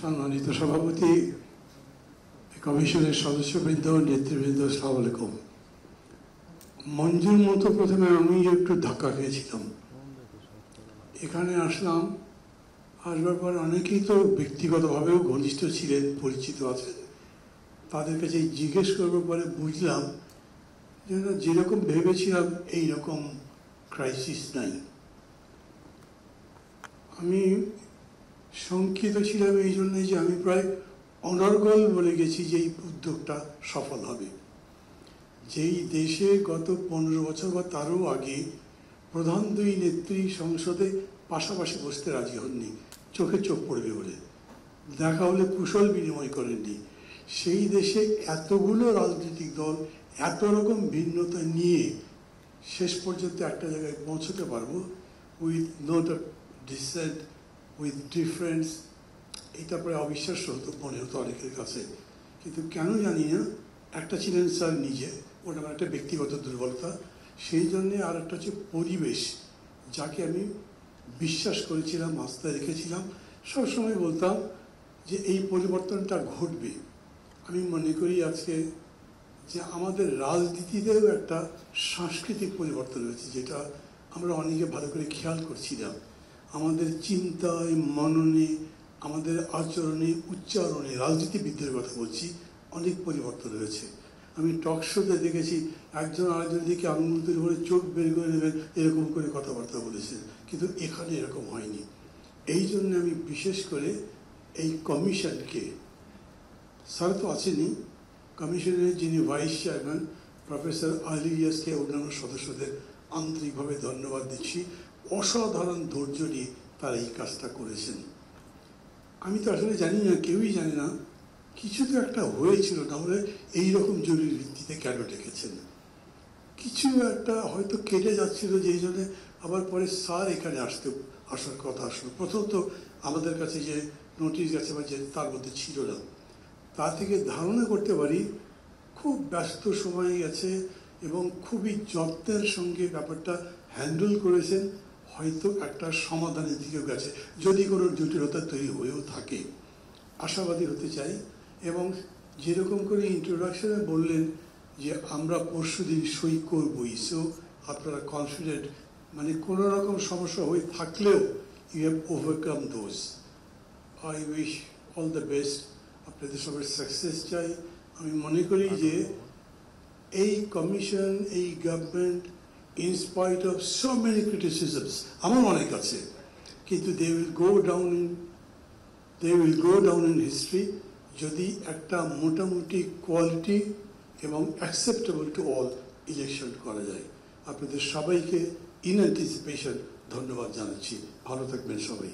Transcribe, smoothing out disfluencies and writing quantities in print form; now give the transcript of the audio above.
সম্মানিত সভাপতি, কমিশনের সদস্যবৃন্দ, নেতৃবৃন্দ, আসসালামু আলাইকুম। মঞ্জুর মতো প্রথমে আমি একটু ধাক্কা খেয়েছিলাম। এখানে আসলাম, আসবার পর অনেকেই তো ব্যক্তিগতভাবেও ঘনিষ্ঠ ছিলেন, পরিচিত আছেন। তাদের কাছে জিজ্ঞেস করবার পরে বুঝলাম যে যেরকম ভেবেছিলাম এইরকম ক্রাইসিস নাই। আমি শঙ্কিত ছিলাম এই জন্যে যে আমি প্রায় অনর্গল বলে গেছি যে এই উদ্যোগটা সফল হবে। যেই দেশে গত 15 বছর বা তারও আগে প্রধান দুই নেত্রী সংসদে পাশাপাশি বসতে রাজি হননি, চোখে চোখ পড়বে বলে, দেখা হলে কুশল বিনিময় করেননি, সেই দেশে এতগুলো রাজনৈতিক দল এত রকম ভিন্নতা নিয়ে শেষ পর্যন্ত একটা জায়গায় পৌঁছতে পারবো with note of dissent, with difference, এটা প্রায় অবিশ্বাস্য হতো, মনে হতো অনেকের কাছে। কিন্তু কেন জানি না, একটা ছিলেন স্যার নিজে, ওটা আমার একটা ব্যক্তিগত দুর্বলতা, সেই জন্যে। আর একটা হচ্ছে পরিবেশ, যাকে আমি বিশ্বাস করেছিলাম, আস্থা রেখেছিলাম। সবসময় বলতাম যে এই পরিবর্তনটা ঘটবে। আমি মনে করি আজকে যে আমাদের রাজনীতিতেও একটা সাংস্কৃতিক পরিবর্তন হয়েছে, যেটা আমরা অনেকে ভালো করে খেয়াল করছিলাম। আমাদের চিন্তায়, মননে, আমাদের আচরণে, উচ্চারণে, রাজনীতিবিদদের কথা বলছি, অনেক পরিবর্তন হয়েছে। আমি টক শোতে দেখেছি একজন আরেকজনের দিকে আঙুল তুলে করে চোখ বের করে নেবেন, এরকম করে কথাবার্তা বলেছেন, কিন্তু এখানে এরকম হয়নি। এই জন্য আমি বিশেষ করে এই কমিশনকে, স্যার তো আছেনই, কমিশনের যিনি ভাইস চেয়ারম্যান প্রফেসর আলী ইয়াসকে, অন্যান্য সদস্যদের আন্তরিকভাবে ধন্যবাদ দিচ্ছি। অসাধারণ ধৈর্য নিয়ে তারা এই কাজটা করেছেন। আমি তো আসলে জানি না, কেউই জানে না, কিছু তো একটা হয়েছিল, না হলে এইরকম জরুরি ভিত্তিতে কেন ডেকেছেন। কিছু একটা হয়তো কেটে যাচ্ছিল, যেই জন্যে আবার পরে স্যার এখানে আসার কথা আসলো। প্রথমত আমাদের কাছে যে নোটিশ গেছে বা যে তার মধ্যে ছিল না, তা থেকে ধারণা করতে পারি খুব ব্যস্ত সময় গেছে এবং খুবই যত্নের সঙ্গে ব্যাপারটা হ্যান্ডেল করেছেন। হয়তো একটা সমাধানের দিকেও গেছে, যদি কোনো জটিলতা তৈরি হয়েও থাকে। আশাবাদী হতে চাই। এবং যেরকম করে ইন্ট্রোডাকশনে বললেন যে আমরা পরশুদিন সই করবই, সো আপনারা কনফিডেন্ট, মানে কোনো রকম সমস্যা হয়ে থাকলেও you have overcome those. I wish all the best, আপনাদের সবার সাকসেস চাই। আমি মনে করি যে এই কমিশন, এই government, in spite of so many criticisms, আমার অনেক আছে, কিন্তু they will go down in history যদি একটা মোটামুটি কোয়ালিটি এবং অ্যাকসেপ্টেবল টু অল ইলেকশন করা যায়। আপনাদের সবাইকে ইন অ্যান্টিসিপেশন ধন্যবাদ জানাচ্ছি। ভালো থাকবেন সবাই।